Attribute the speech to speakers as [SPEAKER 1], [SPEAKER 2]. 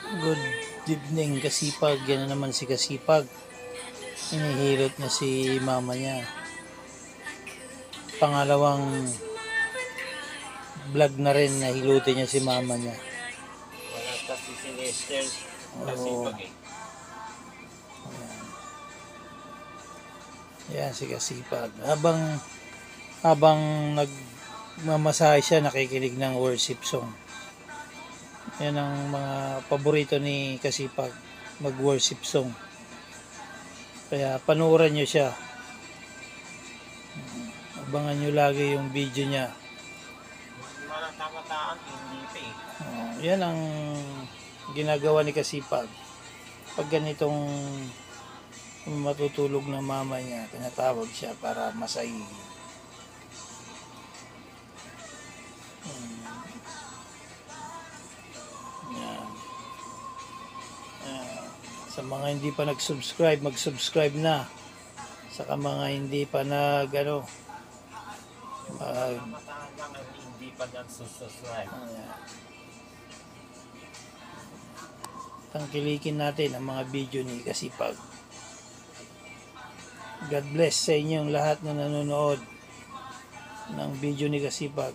[SPEAKER 1] Good evening, Kasipag. Yan na naman si Kasipag. Hinihilot na si mama niya. Pangalawang vlog na rin na hilutin niya si mama niya.
[SPEAKER 2] Wala kasi si Lester.
[SPEAKER 1] Oo.
[SPEAKER 2] Kasipag eh.
[SPEAKER 1] Yan si Kasipag. Habang nagmamasahe siya, nakikinig ng worship song. Yan ang mga paborito ni Kasipag, mag-worship song. Kaya panuorin nyo siya. Abangan nyo lagi yung video niya.
[SPEAKER 2] Mga tamataan, hindi pa eh.
[SPEAKER 1] Yan ang ginagawa ni Kasipag. Pag ganitong matutulog ng mama niya, tinatawag siya para masahin. Yan. Sa mga hindi pa nag-subscribe, mag-subscribe na. Saka mga hindi pa
[SPEAKER 2] Tamataan lang ang hindi pa nagsusubscribe.
[SPEAKER 1] tangkilikin natin ang mga video ni Kasipag. God bless sa inyong lahat na nanonood ng video ni Kasipag.